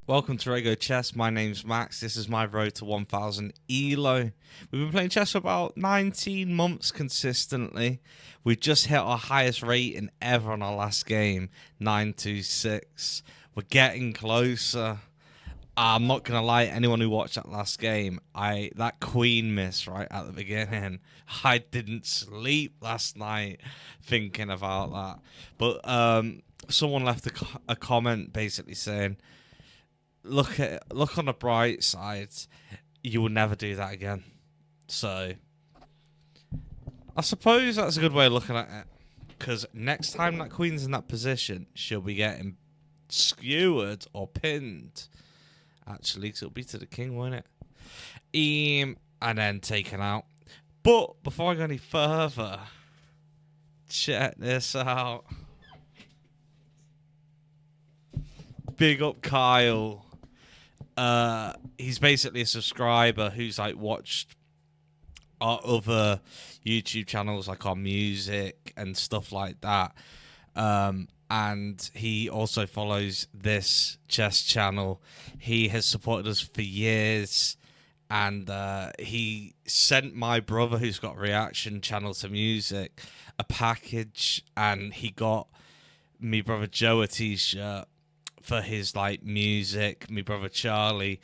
Welcome to Raygo Chess. My name's Max. This is my road to 1000 ELO. We've been playing chess for about 19 months consistently. We just hit our highest rating ever on our last game, 926. We're getting closer. I'm not going to lie, anyone who watched that last game, that queen miss right at the beginning, I didn't sleep last night thinking about that. But someone left a comment basically saying, look on the bright side, you will never do that again. So I suppose that's a good way of looking at it, because next time that queen's in that position, she'll be getting skewered or pinned. Actually, because it'll be to the king, won't it? And then taken out. But before I go any further, check this out. Big up Kyle. He's basically a subscriber who's like watched our other YouTube channels, like our music and stuff like that. And he also follows this chess channel. He has supported us for years, and he sent my brother, who's got a reaction channel to music, a package, and he got me brother Joe a t-shirt for his like music, me brother Charlie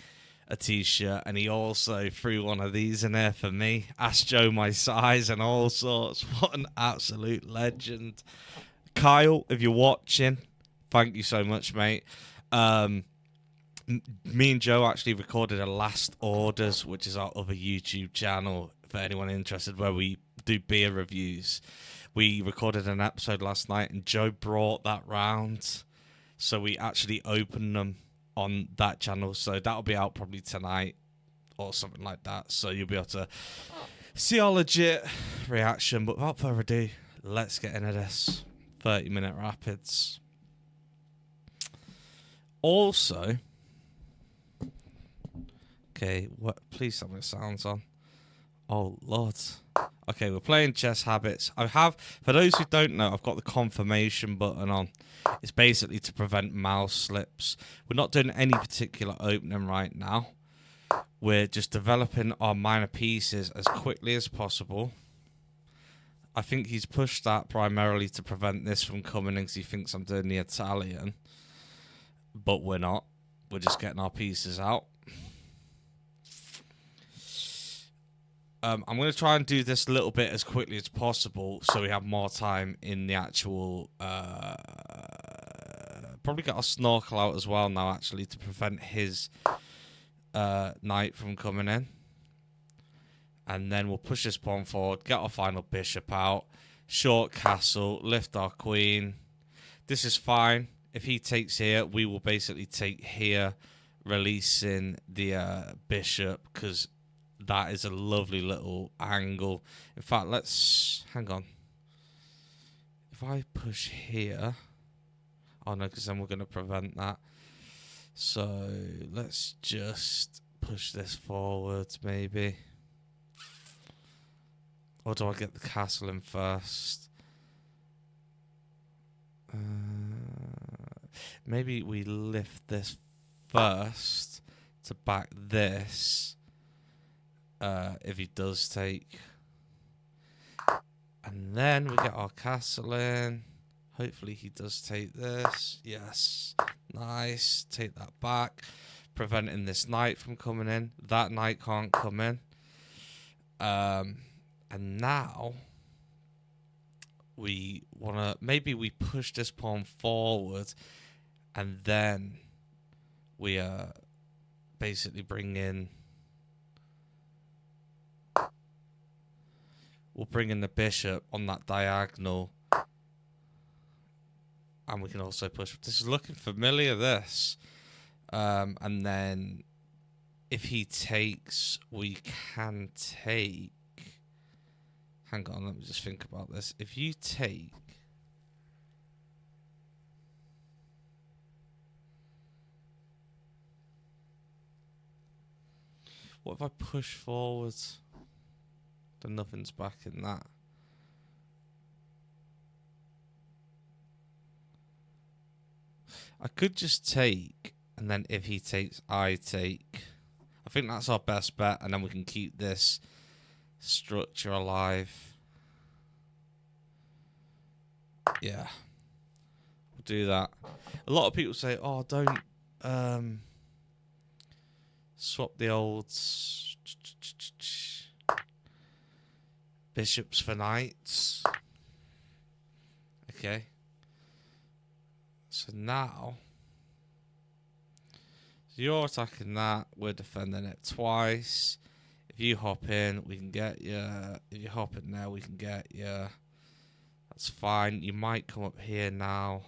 a t-shirt, and he also threw one of these in there for me. Asked Joe my size and all sorts. What an absolute legend. Kyle, if you're watching, thank you so much, mate. Me and Joe actually recorded a Last Orders, which is our other YouTube channel for anyone interested, where we do beer reviews. We recorded an episode last night, and Joe brought that round. So we actually opened them on that channel. So that'll be out probably tonight or something like that. So you'll be able to see our legit reaction. But without further ado, let's get into this. 30-minute rapids. Also, okay, please tell me the sound's on. Oh, Lord. Okay, we're playing Chess Habits. For those who don't know, I've got the confirmation button on. It's basically to prevent mouse slips. We're not doing any particular opening right now. We're just developing our minor pieces as quickly as possible. I think he's pushed that primarily to prevent this from coming in because he thinks I'm doing the Italian. But we're not. We're just getting our pieces out. I'm going to try and do this a little bit as quickly as possible so we have more time in the actual... probably get our snorkel out as well now, actually, to prevent his knight from coming in. And then we'll push this pawn forward, get our final bishop out, short castle, lift our queen. This is fine. If he takes here, we will basically take here, releasing the bishop, because that is a lovely little angle. In fact, hang on. If I push here... Oh, no, because then we're going to prevent that. So let's just push this forward, maybe. Or do I get the castle in first? Maybe we lift this first to back this. If he does take. And then we get our castle in. Hopefully he does take this. Yes. Nice. Take that back. Preventing this knight from coming in. That knight can't come in. And now we want to... Maybe we push this pawn forward. And then we basically bring in... We'll bring in the bishop on that diagonal. And we can also push. This is looking familiar, this. And then if he takes, we can take... Hang on, let me just think about this. If you take... What if I push forward? Then nothing's back in that. I could just take And then if he takes, I take. I think that's our best bet, and then we can keep this structure alive. Yeah. We'll do that. A lot of people say, oh, don't swap the old bishops for knights. Okay. So now, so you're attacking that, we're defending it twice. If you hop in, we can get you. If you hop in there, we can get you. That's fine. You might come up here now.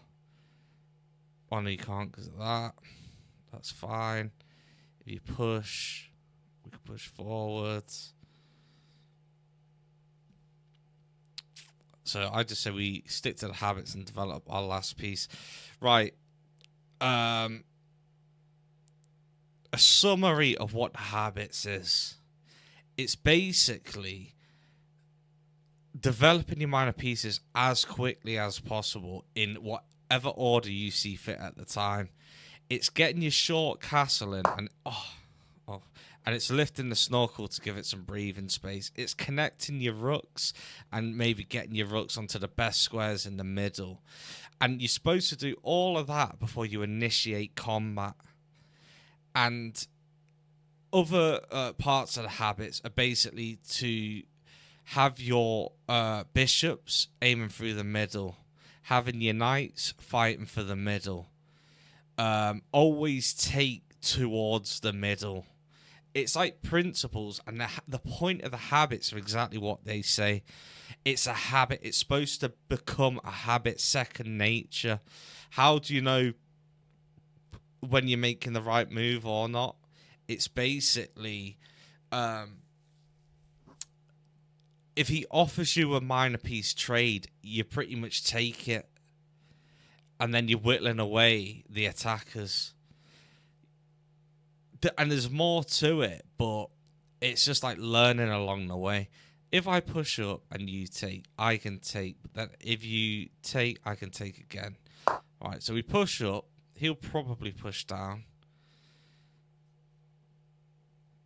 Oh, no, you can't because of that. That's fine. If you push, we can push forwards. So I just say we stick to the habits and develop our last piece. Right. A summary of what habits is. It's basically developing your minor pieces as quickly as possible in whatever order you see fit at the time. It's getting your short castle in and and it's lifting the snorkel to give it some breathing space. It's connecting your rooks and maybe getting your rooks onto the best squares in the middle. And you're supposed to do all of that before you initiate combat. And other parts of the habits are basically to have your bishops aiming through the middle, having your knights fighting for the middle. Always take towards the middle. It's like principles, and the point of the habits are exactly what they say. It's a habit. It's supposed to become a habit, second nature. How do you know when you're making the right move or not? It's basically, if he offers you a minor piece trade, you pretty much take it, and then you're whittling away the attackers. And there's more to it, but it's just like learning along the way. If I push up and you take, I can take. But then if you take, I can take again. All right, so we push up. He'll probably push down.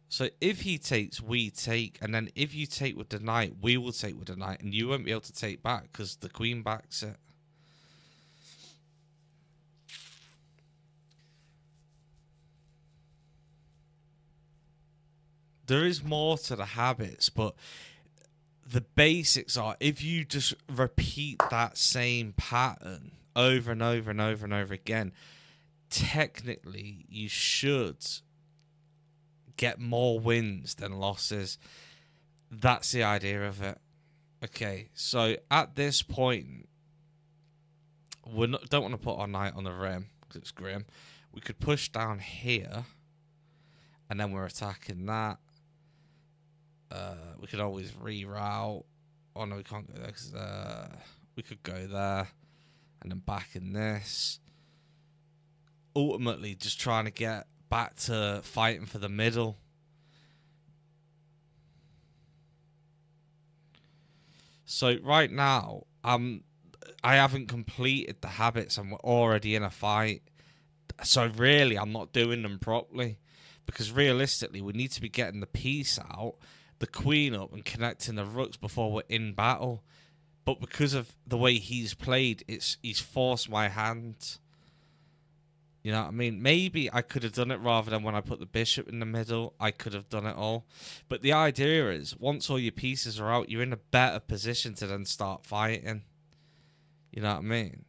So if he takes, we take. And then if you take with the knight, we will take with the knight. And you won't be able to take back because the queen backs it. There is more to the habits, but the basics are if you just repeat that same pattern over and over and over and over again, technically you should get more wins than losses. That's the idea of it. Okay, so at this point, don't want to put our knight on the rim because it's grim. We could push down here, and then we're attacking that. We could always reroute. Oh no, we can't go there because we could go there and then back in this. Ultimately, just trying to get back to fighting for the middle. So right now, I haven't completed the habits and we're already in a fight. So really, I'm not doing them properly because realistically, we need to be getting the piece out, the queen up and connecting the rooks before we're in battle. But because of the way he's played, he's forced my hand. You know what I mean? Maybe I could have done it rather than when I put the bishop in the middle. I could have done it all. But the idea is, once all your pieces are out, you're in a better position to then start fighting. You know what I mean?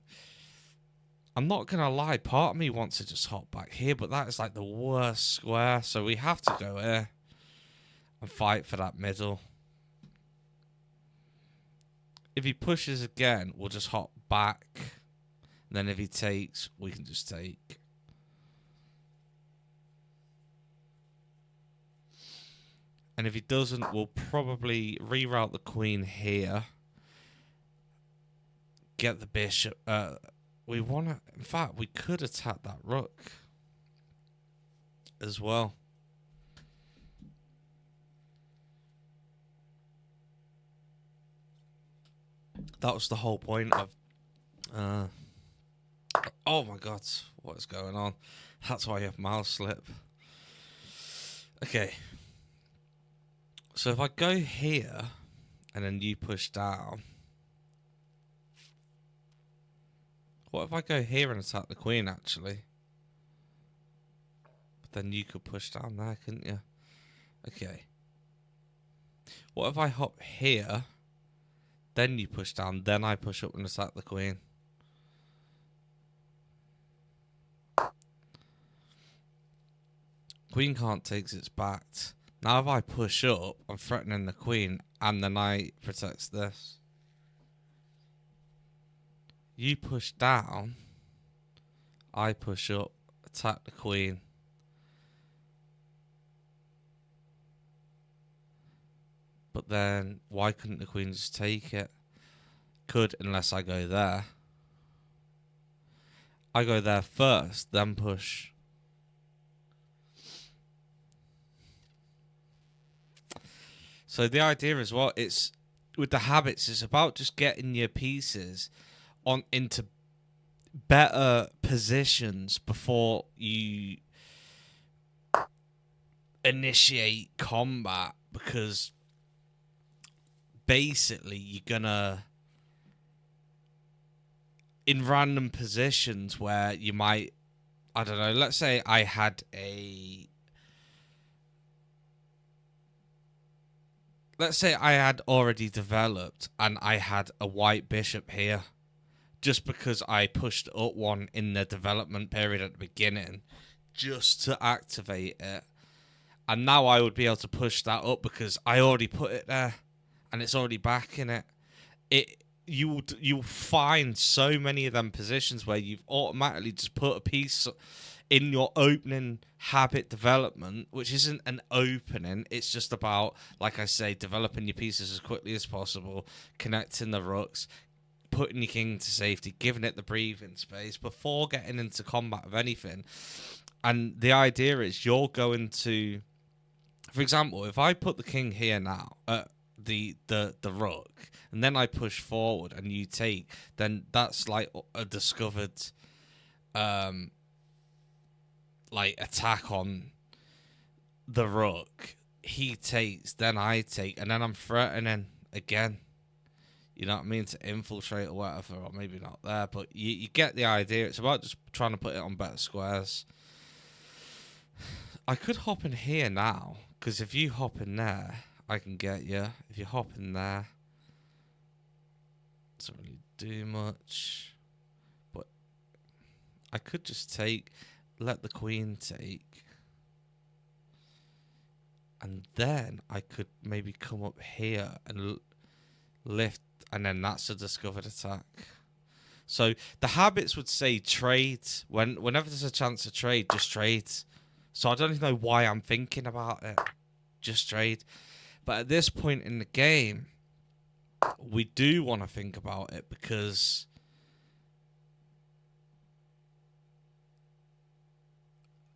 I'm not going to lie. Part of me wants to just hop back here, but that is like the worst square. So we have to go here and fight for that middle. If he pushes again, we'll just hop back. And then if he takes, we can just take. And if he doesn't, we'll probably reroute the queen here. Get the bishop. We want to... In fact, we could attack that rook as well. That was the whole point of Oh my god, what is going on? That's why you have mouse slip. Okay. So if I go here, and then you push down. What if I go here and attack the queen, actually? But then you could push down there, couldn't you? Okay. What if I hop here, then you push down, then I push up and attack the queen? Queen can't take its back. Now if I push up, I'm threatening the queen, and the knight protects this. You push down, I push up, attack the queen. But then, why couldn't the queen just take it? Could, unless I go there. I go there first, then push. So the idea is what it's with the habits. It's about just getting your pieces on into better positions before you initiate combat, because basically you're gonna in random positions where you might, I don't know, let's say I had already developed and I had a white bishop here, just because I pushed up one in the development period at the beginning just to activate it. And now I would be able to push that up because I already put it there and it's already back in it. You'll find so many of them positions where you've automatically just put a piece in your opening habit development, which isn't an opening. It's just about, like I say, developing your pieces as quickly as possible, connecting the rooks, putting your king to safety, giving it the breathing space before getting into combat of anything. And the idea is you're going to, for example, if I put the king here now, the rook, and then I push forward and you take, then that's like a discovered like attack on the rook. He takes, then I take, and then I'm threatening again. You know what I mean? To infiltrate or whatever, or maybe not there, but you get the idea. It's about just trying to put it on better squares. I could hop in here now, because if you hop in there, I can get you. If you hop in there, doesn't really do much. But I could just let the queen take. And then I could maybe come up here and lift, and then that's a discovered attack. So the habits would say trade. Whenever there's a chance to trade, just trade. So I don't even know why I'm thinking about it. Just trade. But at this point in the game, we do want to think about it, because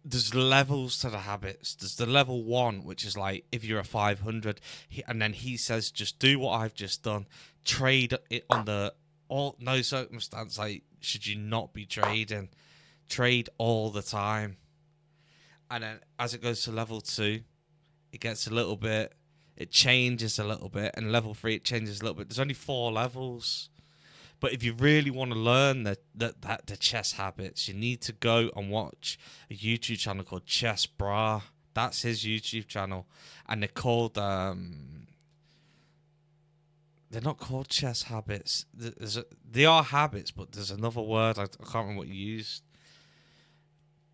there's levels to the habits. There's the level 1, which is like if you're a 500, and then he says, just do what I've just done. Trade it on no circumstance like should you not be trading. Trade all the time. And then as it goes to level 2, it gets a little bit, it changes a little bit, and level 3 it changes a little bit. There's only 4 levels. But if you really want to learn the chess habits, you need to go and watch a YouTube channel called Chess Bra. That's his YouTube channel, and they're called they're not called chess habits. They are habits, but there's another word I can't remember what you used.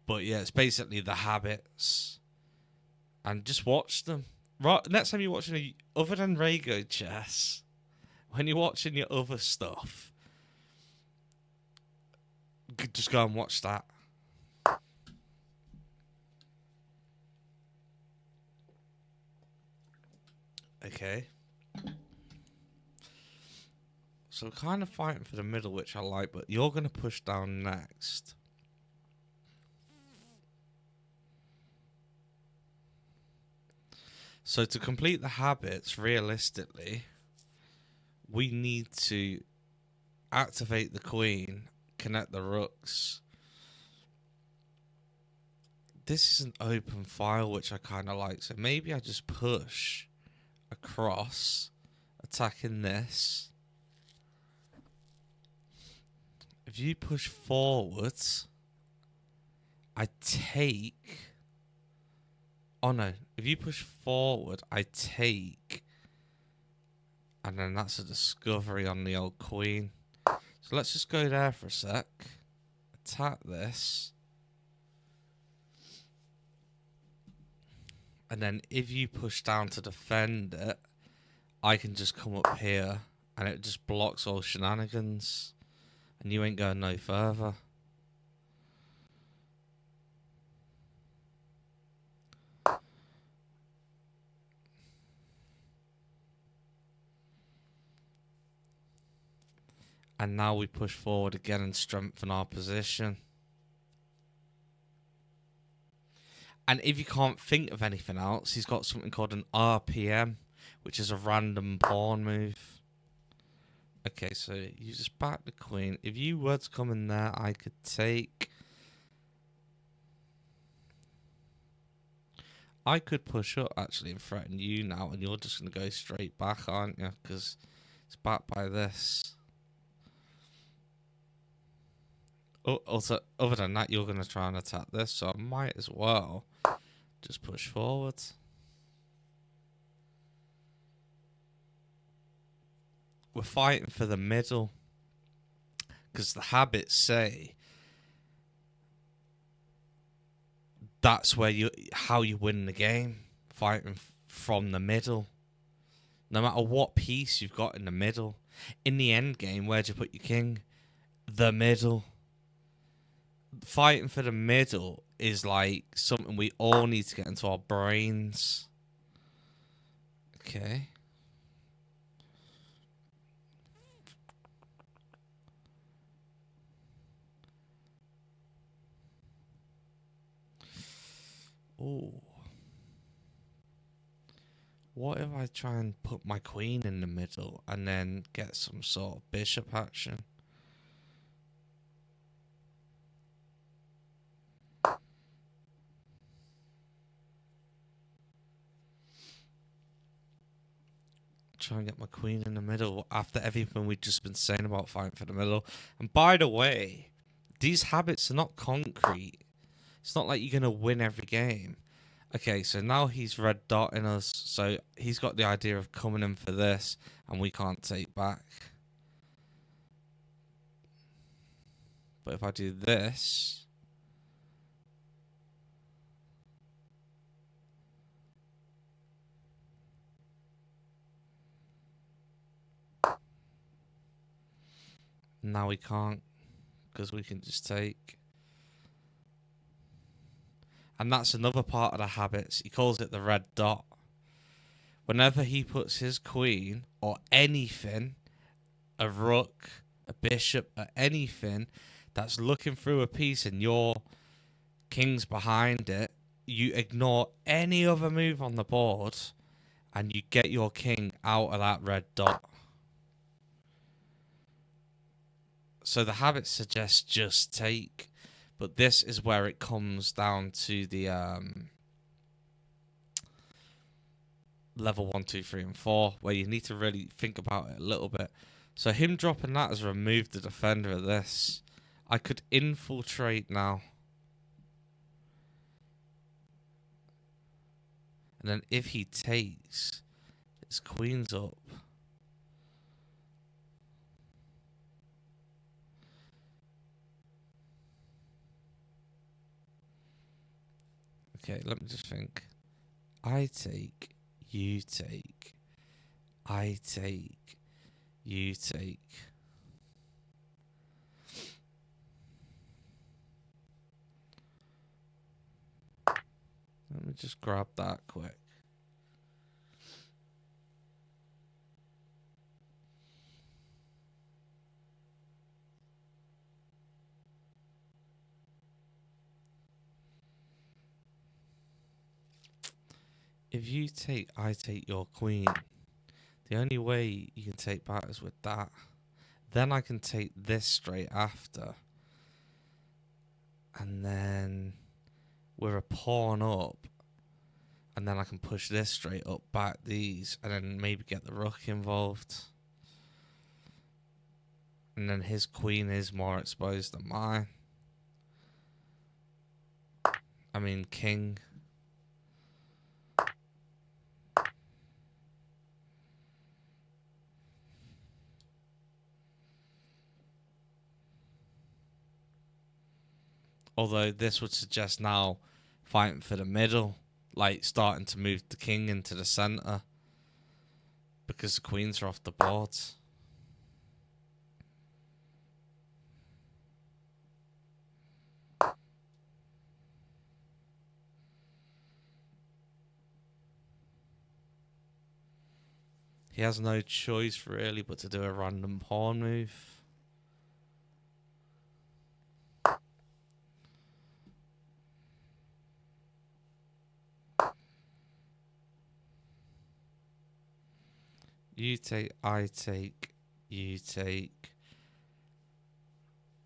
But yeah, it's basically the habits, and just watch them. Right, next time you're watching other than Raygo chess, when you're watching your other stuff, just go and watch that. Okay. So we're kind of fighting for the middle, which I like, but you're going to push down next. So to complete the habits, realistically, we need to activate the queen, connect the rooks. This is an open file, which I kind of like. So maybe I just push across, attacking this. If you push forwards, I take... Oh no, if you push forward, I take... And then that's a discovery on the old queen. So let's just go there for a sec. Attack this. And then if you push down to defend it, I can just come up here and it just blocks all shenanigans. And you ain't going no further. And now we push forward again and strengthen our position. And if you can't think of anything else, he's got something called an RPM, which is a random pawn move. Okay, so you just back the queen. If you were to come in there, I could take... I could push up, actually, and threaten you now, and you're just going to go straight back, aren't you? Because it's backed by this. Oh, also, other than that, you're going to try and attack this, so I might as well just push forward. We're fighting for the middle, because the habits say that's where how you win the game, fighting from the middle. No matter what piece you've got in the middle. In the end game, where'd you put your king? The middle. Fighting for the middle is like something we all need to get into our brains. Okay. Oh. What if I try and put my queen in the middle and then get some sort of bishop action? Try and get my queen in the middle after everything we've just been saying about fighting for the middle. And by the way, these habits are not concrete. It's not like you're going to win every game. Okay, so now he's red dotting us. So he's got the idea of coming in for this, and we can't take back. But if I do this... Now we can't, because we can just take. And that's another part of the habits. He calls it the red dot. Whenever he puts his queen or anything, a rook, a bishop, or anything that's looking through a piece and your king's behind it, you ignore any other move on the board and you get your king out of that red dot. So the habit suggests just take, but this is where it comes down to the level 1, 2, 3, and 4, where you need to really think about it a little bit. So him dropping that has removed the defender of this. I could infiltrate now. And then if he takes, his queen's up. Okay, let me just think. I take, you take. I take, you take. Let me just grab that quick. If you take, I take your queen. The only way you can take back is with that. Then I can take this straight after. And then we're a pawn up. And then I can push this straight up, back these, and then maybe get the rook involved. And then his queen is more exposed than mine. I mean, king. Although this would suggest now fighting for the middle, like starting to move the king into the centre, because the queens are off the board. He has no choice really but to do a random pawn move. You take, I take, you take.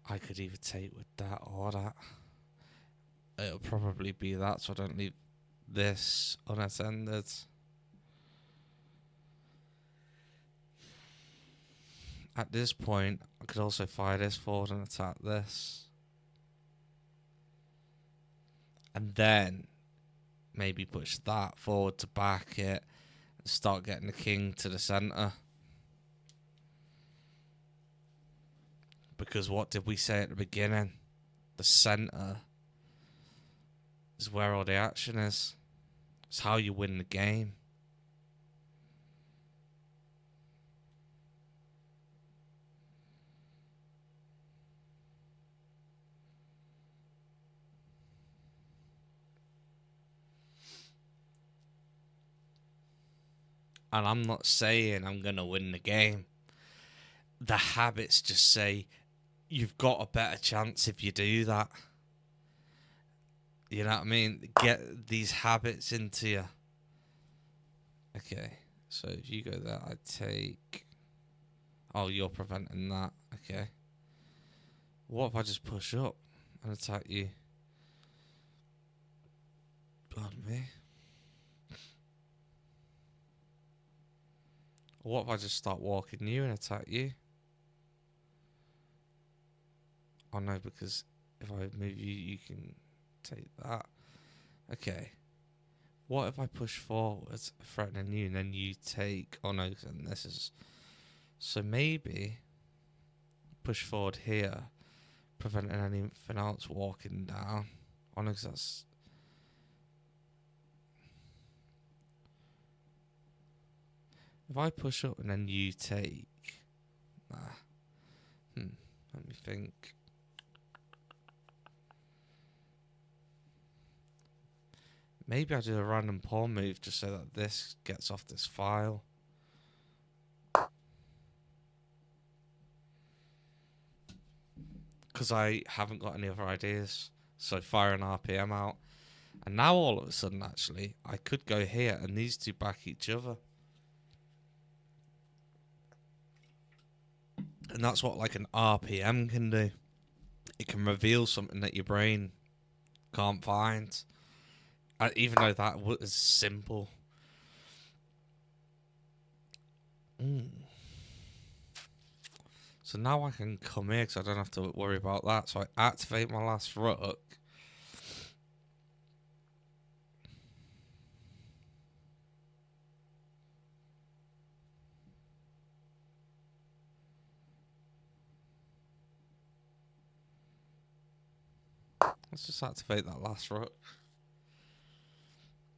I could either take with that or that. It'll probably be that, so I don't leave this unattended. At this point, I could also fire this forward and attack this. And then maybe push that forward to back it and start getting the king to the centre. Because what did we say at the beginning? The centre is where all the action is. It's how you win the game. And I'm not saying I'm going to win the game. The habits just say you've got a better chance if you do that. You know what I mean? Get these habits into you. Okay, so if you go there, I take... Oh, you're preventing that. Okay. What if I just push up and attack you? Pardon me. What if I just start walking you and attack you? Oh no, because if I move you, you can take that. Okay. What if I push forwards, threatening you, and then you take... Oh no, and this is... So maybe push forward here, preventing anything else walking down. Oh no, because that's... If I push up and then you take... Nah. Let me think. Maybe I do a random pawn move just so that this gets off this file. Because I haven't got any other ideas. So fire an RPM out. And now all of a sudden, actually, I could go here and these two back each other. And that's what like an RPM can do. It can reveal something that your brain can't find. Even though that was simple. So now I can come here because I don't have to worry about that. So I activate my last rook. Let's just activate that last rook.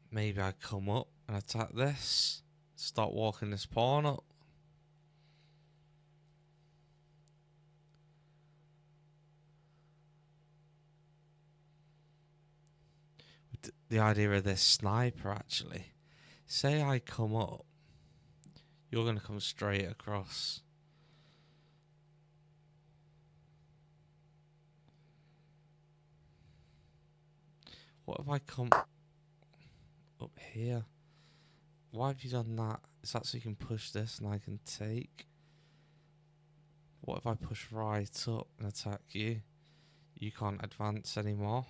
Maybe I come up and attack this. Start walking this pawn up. The idea of this sniper, actually. Say I come up. You're going to come straight across. What if I come up here? Why have you done that? Is that so you can push this and I can take? What if I push right up and attack you? You can't advance anymore.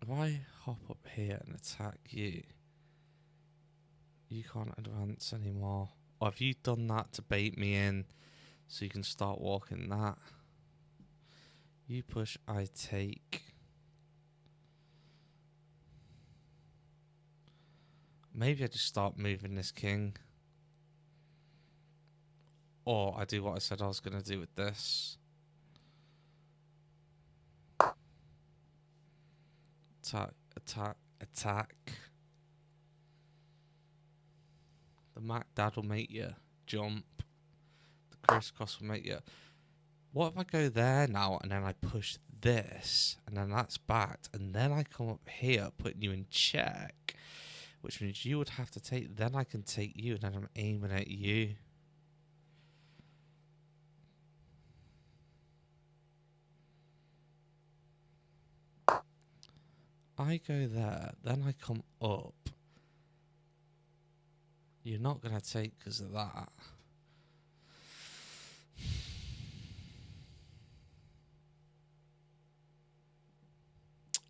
If I hop up here and attack you, you can't advance anymore. Or have you done that to bait me in so you can start walking that? You push, I take. Maybe I just start moving this king. Or I do what I said I was going to do with this. Attack, attack, attack. The Mac Dad will make you jump. The crisscross will make you... What if I go there now and then I push this and then that's backed and then I come up here putting you in check, which means you would have to take, then I can take you and then I'm aiming at you. I go there, then I come up. You're not going to take because of that.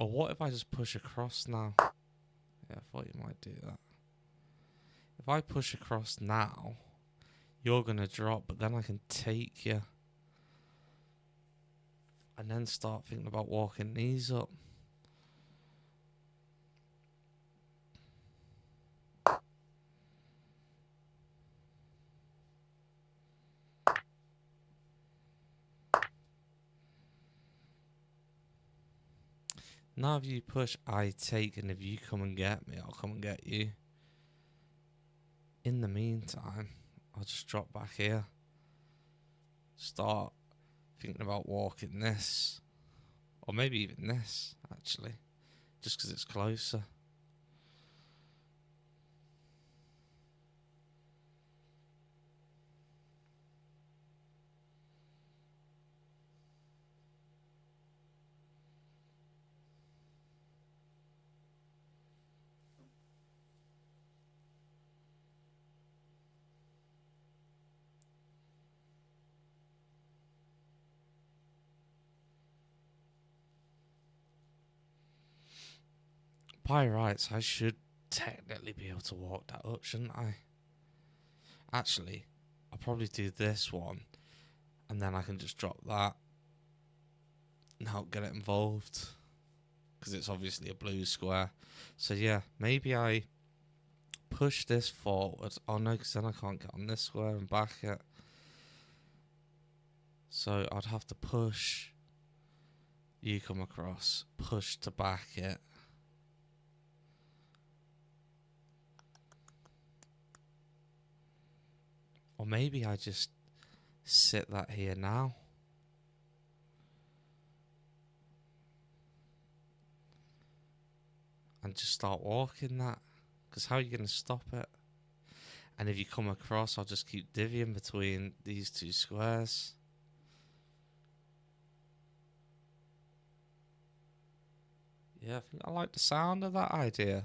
Or what if I just push across now? Yeah, I thought you might do that. If I push across now, you're going to drop, but then I can take you. And then start thinking about walking these up. Now if you push, I take, and if you come and get me, I'll come and get you. In the meantime, I'll just drop back here. Start thinking about walking this. Or maybe even this, actually. Just because it's closer. By rights, I should technically be able to walk that up, shouldn't I? Actually, I'll probably do this one, and then I can just drop that. Not get it involved, because it's obviously a blue square. So yeah, maybe I push this forward. Oh no, because then I can't get on this square and back it. So I'd have to push. You come across, push to back it. Or maybe I just sit that here now. And just start walking that. Because how are you going to stop it? And if you come across, I'll just keep divvying between these two squares. Yeah, I think I like the sound of that idea.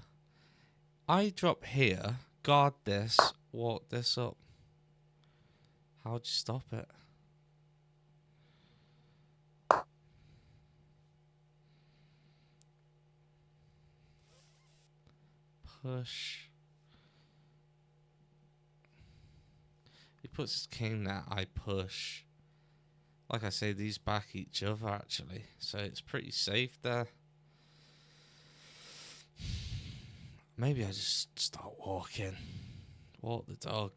I drop here, guard this, walk this up. How'd you stop it? Push. He puts his king there, I push. Like I say, these back each other actually, so it's pretty safe there. Maybe I just start walking. Walk the dog.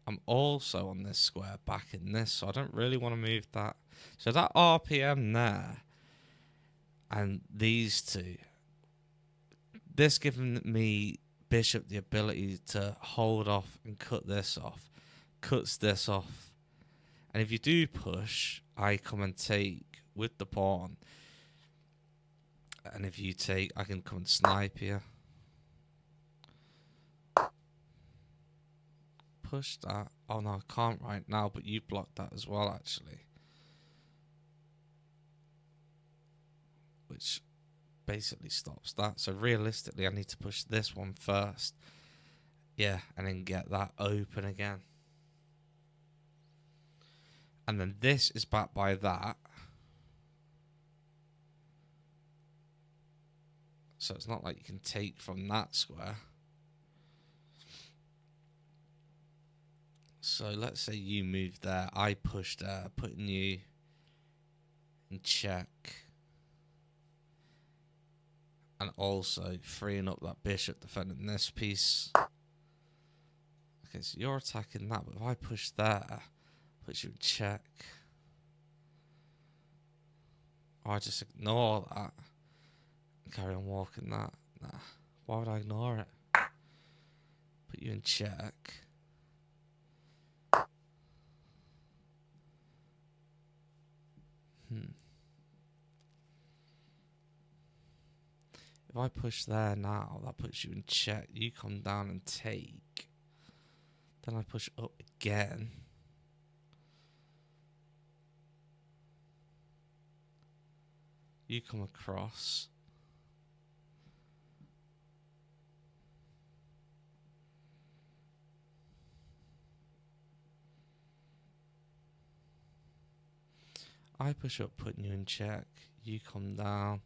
I'm also on this square back in this, so I don't really want to move that. So that RPM there and these two, this giving me bishop the ability to hold off and cut this off, cuts this off. And if you do push, I come and take with the pawn. And if you take, I can come and snipe you. push that? Oh no, I can't right now, but you blocked that as well, actually. Which basically stops that. So realistically, I need to push this one first. Yeah, and then get that open again. And then this is backed by that. So it's not like you can take from that square. So let's say you move there, I push there, putting you in check. And also freeing up that bishop defending this piece. Okay, so you're attacking that, but if I push there, puts you in check. Or I just ignore that and carry on walking that. Nah, why would I ignore it? Put you in check. If I push there now, that puts you in check. You come down and take. Then I push up again. You come across. I push up, putting you in check. You come down.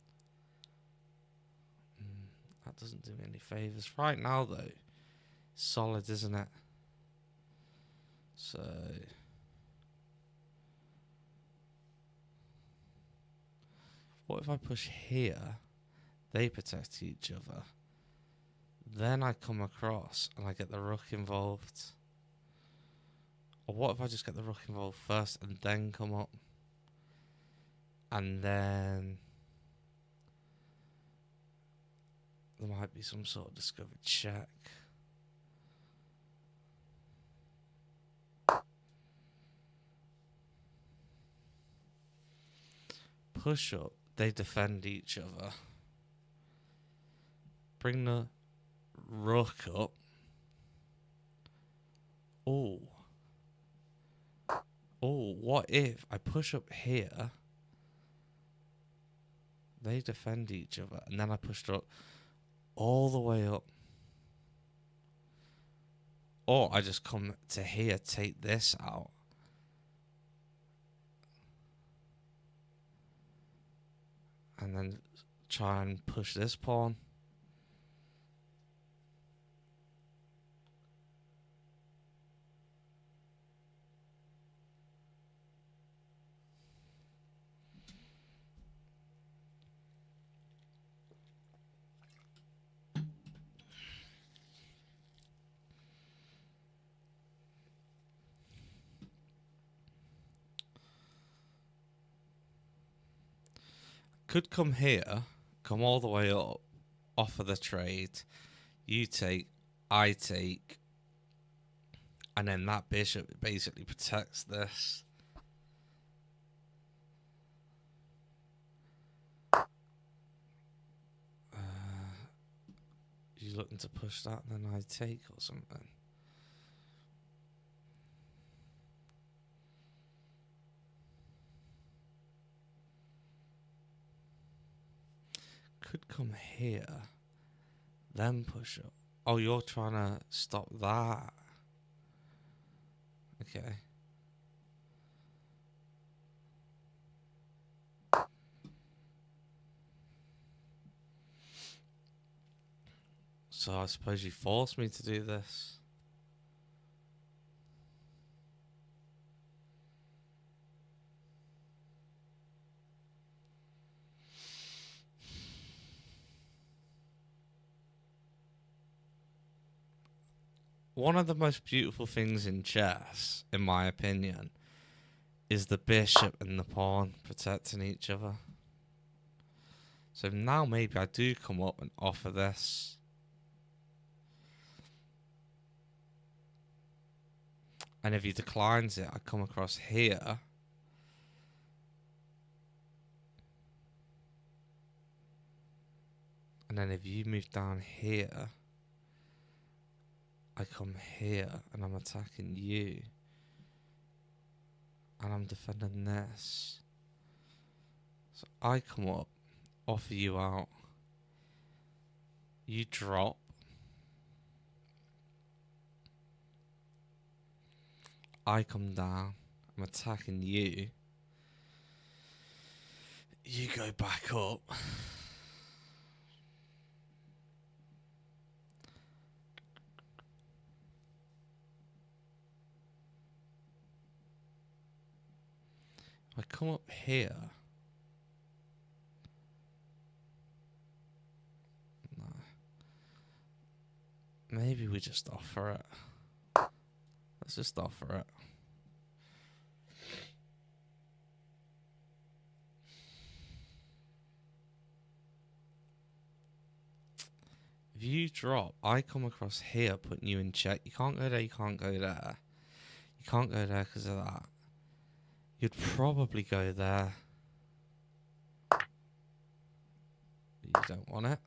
That doesn't do me any favours. Right now, though, solid, isn't it? So... what if I push here? They protect each other. Then I come across and I get the rook involved. Or what if I just get the rook involved first and then come up? And then there might be some sort of discovered check. Push up, they defend each other. Bring the rook up. Oh. Oh, what if I push up here? They defend each other, and then I push the rook all the way up. Or I just come to here, take this out. And then try and push this pawn. Could come here, come all the way up, offer the trade. You take, I take. And then that bishop basically protects this. You looking to push that and then I take or something? Could come here, then push up. Oh, you're trying to stop that. Okay. So I suppose you forced me to do this. One of the most beautiful things in chess, in my opinion, is the bishop and the pawn protecting each other. So now maybe I do come up and offer this. And if he declines it, I come across here. And then if you move down here, I come here and I'm attacking you. And I'm defending this. So I come up, offer you out. You drop. I come down. I'm attacking you. You go back up. I come up here. No. Maybe we just offer it. Let's just offer it. If you drop, I come across here putting you in check. You can't go there, you can't go there. You can't go there because of that. You'd probably go there. But you don't want it.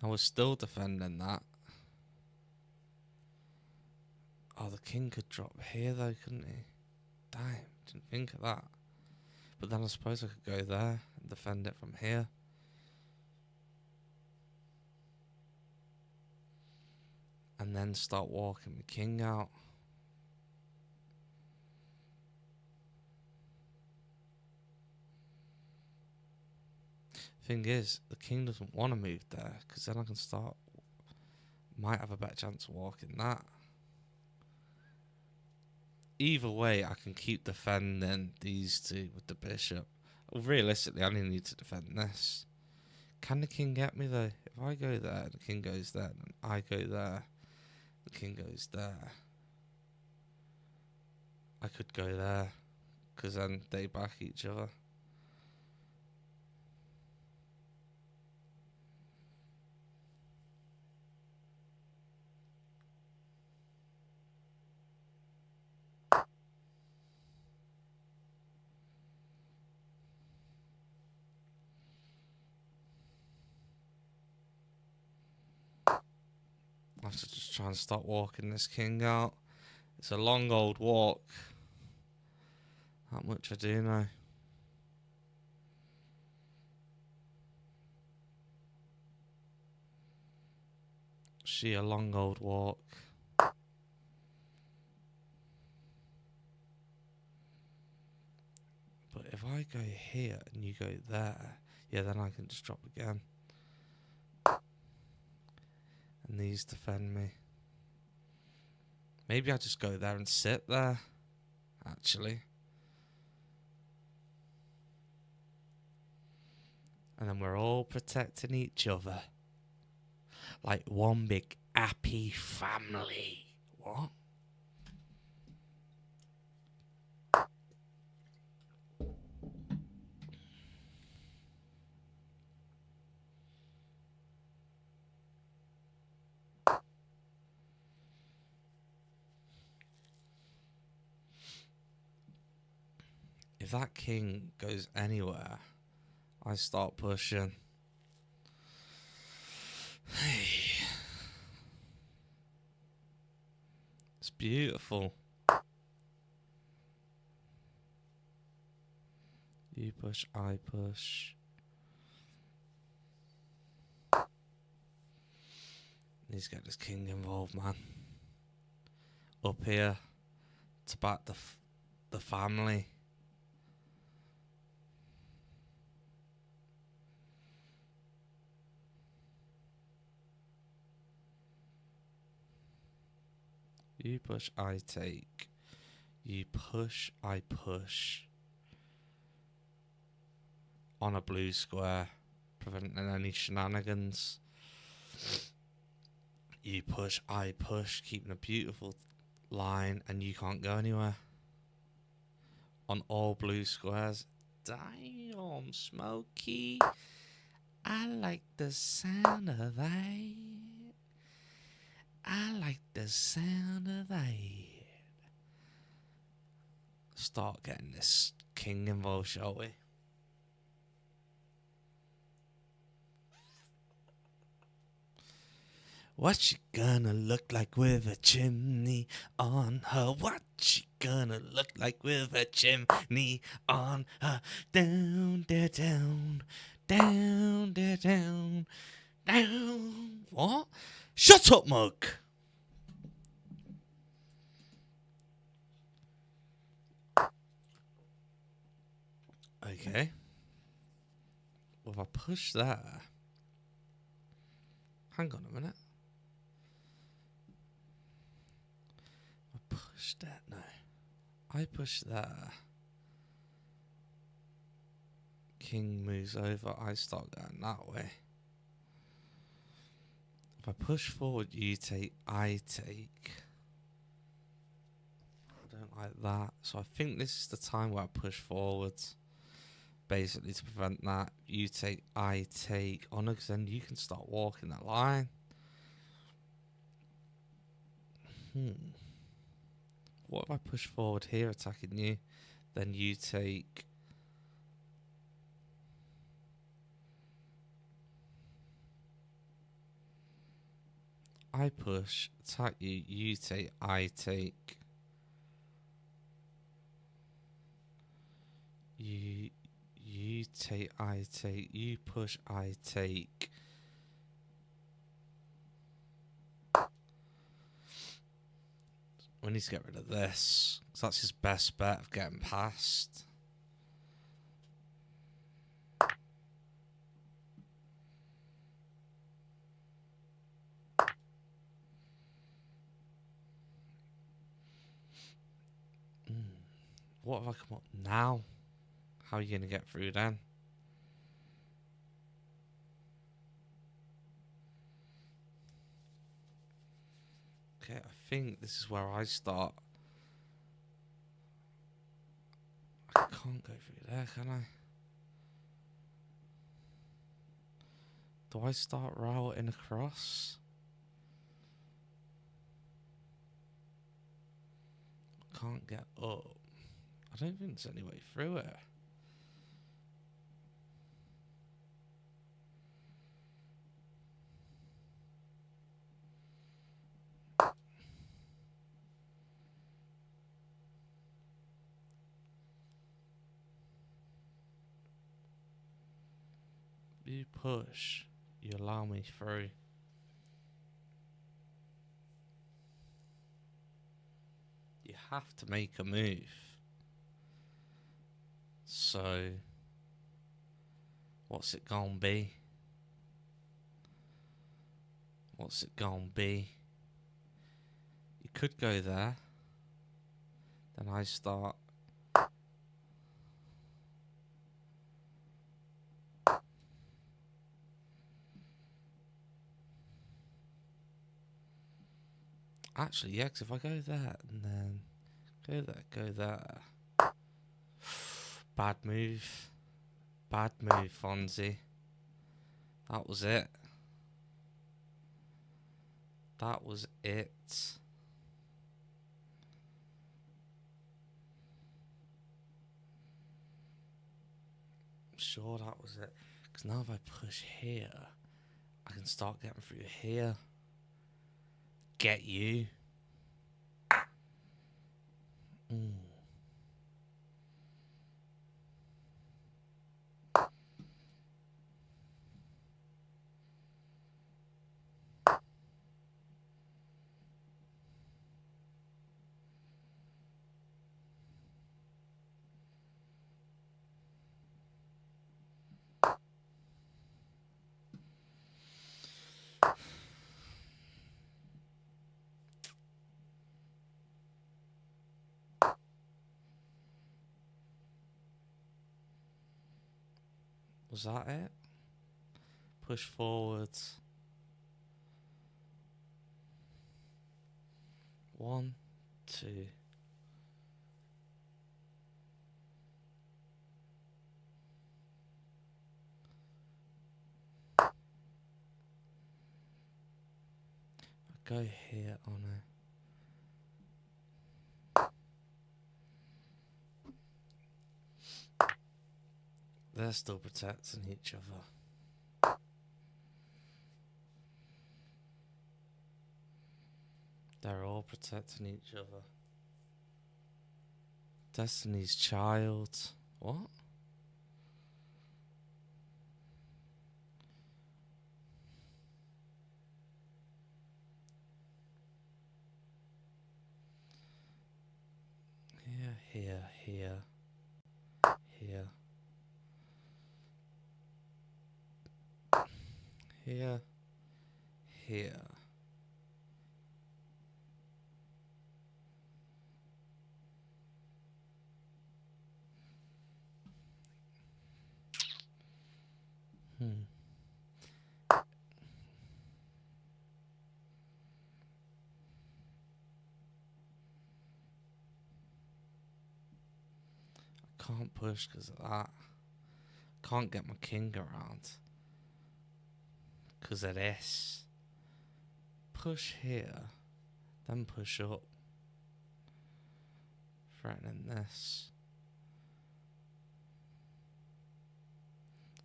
I was still defending that. Oh, the king could drop here though, couldn't he? Damn, didn't think of that. But then I suppose I could go there and defend it from here. And then start walking the king out. Thing is, the king doesn't want to move there, because then I can start... Might have a better chance of walking that. Either way, I can keep defending these two with the bishop. Well, realistically, I only need to defend this. Can the king get me though? If I go there, the king goes there, and I go there, the king goes there. I could go there, because then they back each other. I have to just try and stop walking this king out. It's a long old walk. That much I do know. She a long old walk. But if I go here and you go there, yeah, then I can just drop again. And these defend me. Maybe I just go there and sit there, actually. And then we're all protecting each other. Like one big happy family. What? If that king goes anywhere, I start pushing. Hey. It's beautiful. You push, I push. Need to get this king involved, man. Up here to back the family. You push, I take. You push, I push. On a blue square, preventing any shenanigans. You push, I push, keeping a beautiful line, and you can't go anywhere. On all blue squares. Damn, Smokey. I like the sound of that. I like the sound of that. Start getting this king involved, shall we? What's she gonna look like with a chimney on her? What's she gonna look like with a chimney on her? Down, there, down, down, there, down, down. What? Shut up, mug. Okay. Well, if I push there. Hang on a minute. I push that. No. I push there. King moves over. I start going that way. If I push forward, you take. I take. I don't like that. So I think this is the time where I push forwards. Basically to prevent that. You take. I take. Oh no, because then you can start walking that line. What if I push forward here attacking you? Then you take. I push, attack you, you take, I take. You take, I take, you push, I take. We need to get rid of this, because that's his best bet of getting past. What if I come up now? How are you going to get through then? Okay, I think this is where I start. I can't go through there, can I? Do I start routing across? Can't get up. I don't think there's any way through it. You push, you allow me through. You have to make a move. So, what's it gonna be? What's it gonna be? You could go there. Then I start. Actually, yeah, 'cause if I go there and then go there. Bad move. Bad move, Fonzie. That was it. That was it. I'm sure that was it. Because now if I push here, I can start getting through here. Get you. Was that it? Push forwards. 1, 2. I go here on it. They're still protecting each other. all protecting each other. Destiny's Child. What? Here, here, here. Here. Here. Here. Can't push because of that. Can't get my king around because of this. Push here, then push up. Threatening this.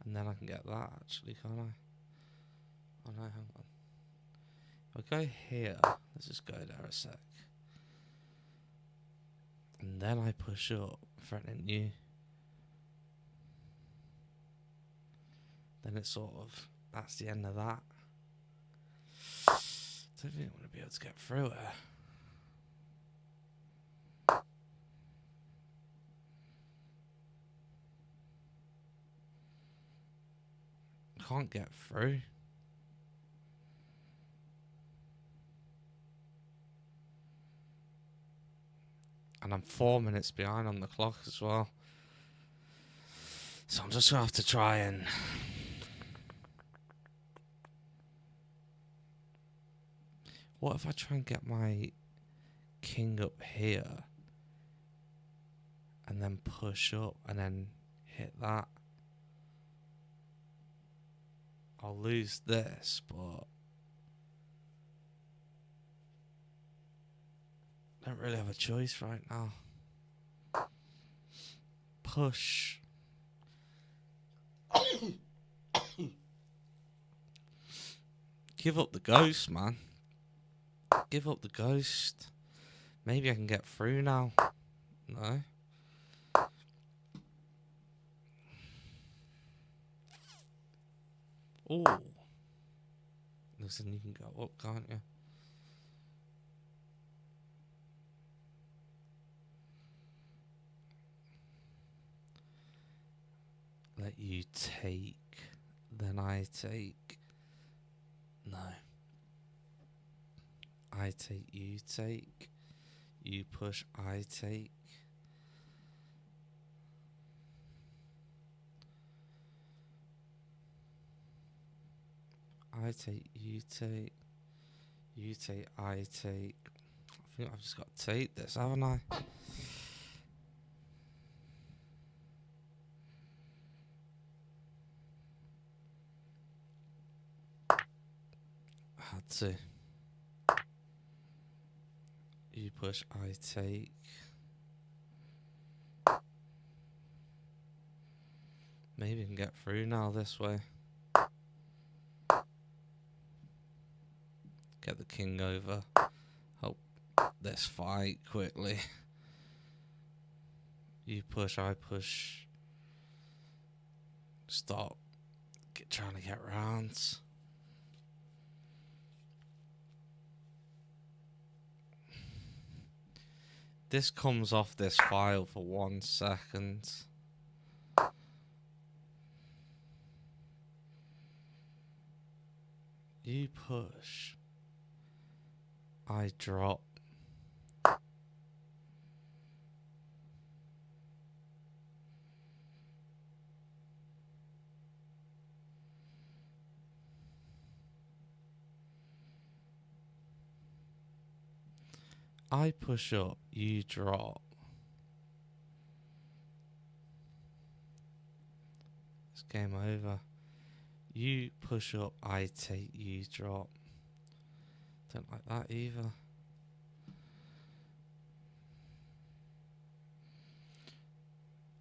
And then I can get that actually, can't I? Oh no, hang on. If I go here, let's just go there a sec. And then I push up, threatening you. Then it's sort of, that's the end of that. Don't think I'm going to be able to get through it. Can't get through. And I'm 4 minutes behind on the clock as well. So I'm just going to have to try and... What if I try and get my king up here and then push up and then hit that? I'll lose this, but I don't really have a choice right now. Push. Give up the ghost, man. Give up the ghost. Maybe I can get through now. No. Oh. Listen, you can go up, can't you? Let you take, then I take. No. I take, you take. You push, I take. I take, you take. You take, I take. I think I've just got to take this, haven't I? Had to. You push, I take. Maybe I can get through now this way. Get the king over. Help this fight quickly. You push, I push. Stop. Trying to get rounds. This comes off this file for 1 second. You push. I drop. I push up, you drop. It's game over. You push up, I take, you drop. Don't like that either.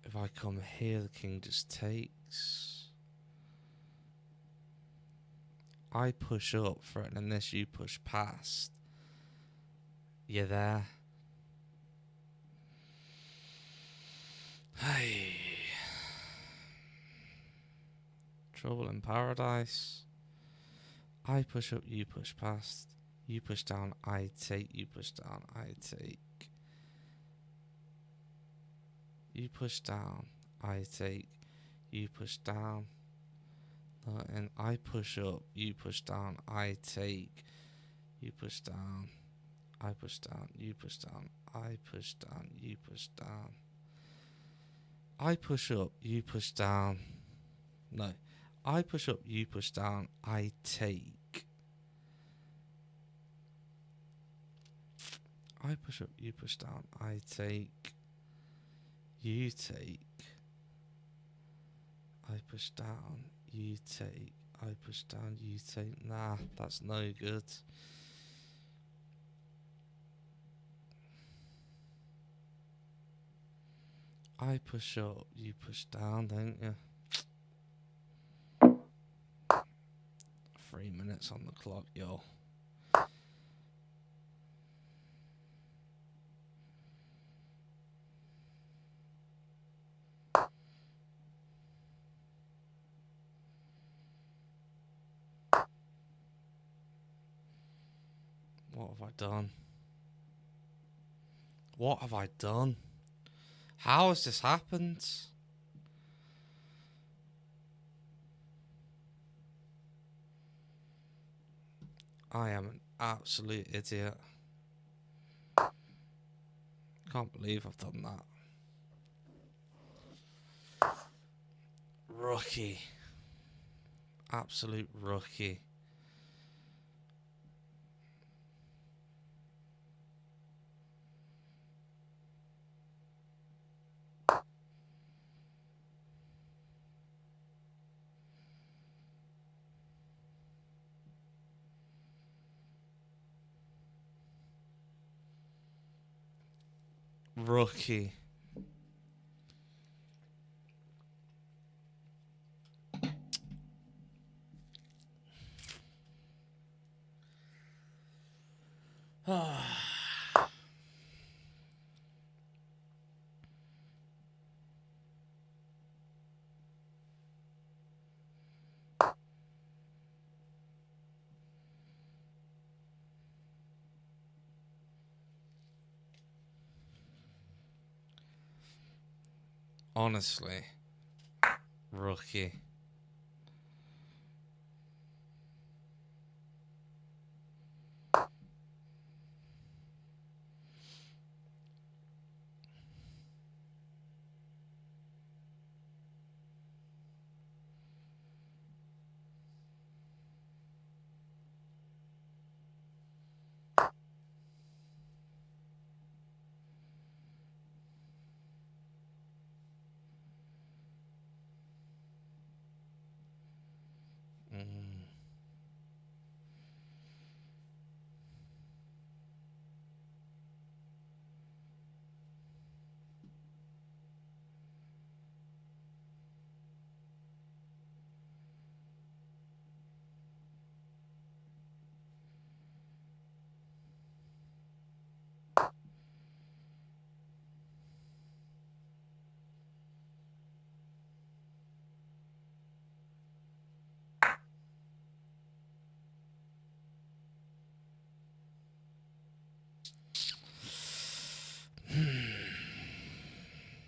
If I come here, the king just takes. I push up, threatening this, you push past. You there? Hey. Trouble in paradise. I push up, you push past. You push down, I take. You push down, I take. You push down, I take. You push down. And I push up, you push down, I take. You push down, I push down, you push down, I push down, you push down. I push up, you push down. No. I push up, you push down, I take. I push up, you push down, I take. You take. I push down, you take. I push down, you take. Nah, that's no good. I push up, you push down, don't you? 3 minutes on the clock, yo. What have I done? What have I done? How has this happened? I am an absolute idiot. Can't believe I've done that. Rookie. Absolute rookie. Rookie. Honestly. Rookie.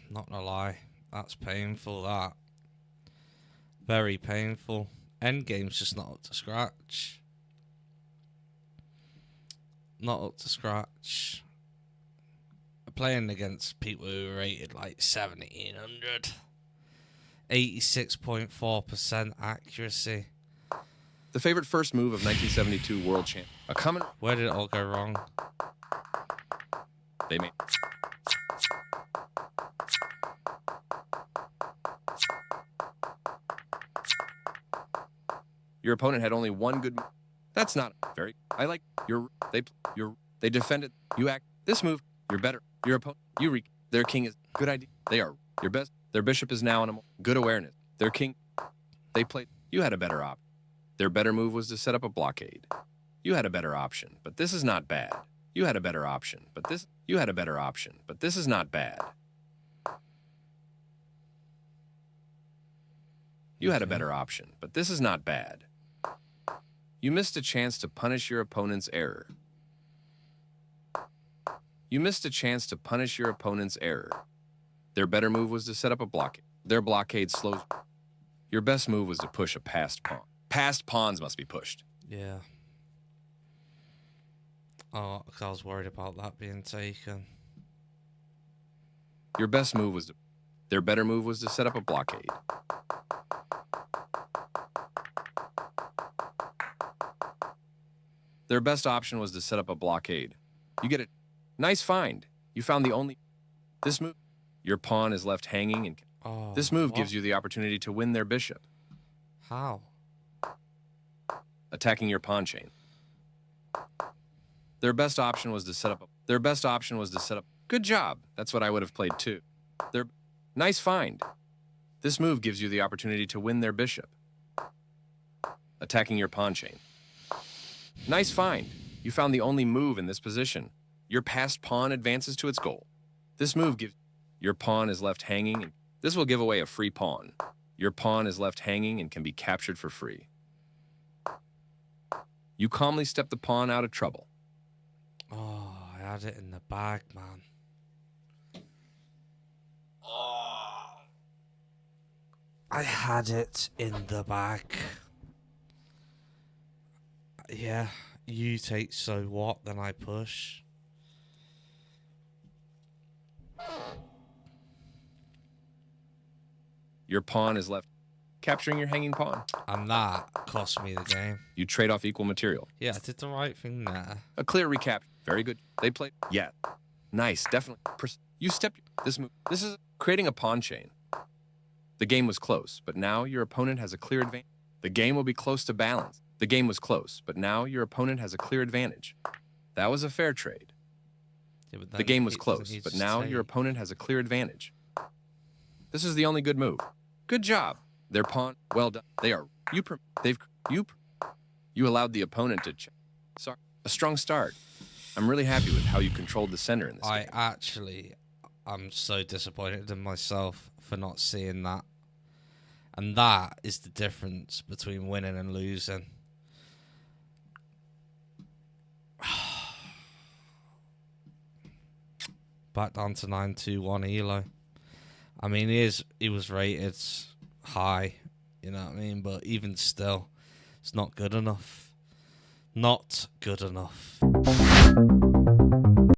Not gonna lie, that's painful, that. Very painful. Endgame's just not up to scratch. Not up to scratch. Playing against people who are rated like 1700. 86.4% accuracy. The favorite first move of 1972 World Champ. A common... Where did it all go wrong? They made... Your opponent had only one good... That's not very... I like... They defended... You act... This move... You're better. Your opponent... Their king is... Good idea. They are... Your best... Their bishop is now on a... Good awareness. Their king... They played... You had a better option. Their better move was to set up a blockade. You had a better option, but this is not bad. You had a better option, but this is not bad. You had a better option, but this is not bad. You missed a chance to punish your opponent's error. You missed a chance to punish your opponent's error. Their better move was to set up a blockade. Their blockade slows. Your best move was to push a passed pawn. Passed pawns must be pushed. Yeah. Oh, 'cause I was worried about that being taken. Your best move was to... Their better move was to set up a blockade. Their best option was to set up a blockade. You get it. Nice find. You found the only... This move... Your pawn is left hanging, and this move gives you the opportunity to win their bishop. How? Attacking your pawn chain. Their best option was to set up... Good job. That's what I would have played too. Nice find. This move gives you the opportunity to win their bishop. Attacking your pawn chain. Nice find. You found the only move in this position. Your passed pawn advances to its goal. This move gives... Your pawn is left hanging, and this will give away a free pawn. Your pawn is left hanging and can be captured for free. You calmly step the pawn out of trouble. Oh, I had it in the bag, man. Oh, I had it in the bag. Yeah, you take so what, then I push. Your pawn is left capturing your hanging pawn. And that cost me the game. You trade off equal material. Yeah, I did the right thing there. A clear recap. Very good. They played. Yeah. Nice. Definitely. You stepped this move. This is creating a pawn chain. The game was close, but now your opponent has a clear advantage. The game will be close to balance. The game was close, but now your opponent has a clear advantage. That was a fair trade. Yeah, the game was close, but now your opponent has a clear advantage. This is the only good move. Good job. Their pawn, well done. You allowed the opponent to check. Sorry. A strong start. I'm really happy with how you controlled the center in this game. I'm so disappointed in myself for not seeing that. And that is the difference between winning and losing. Back down to 9-2-1 Elo. I mean, he was rated high, you know what I mean? But even still, it's not good enough. Not good enough.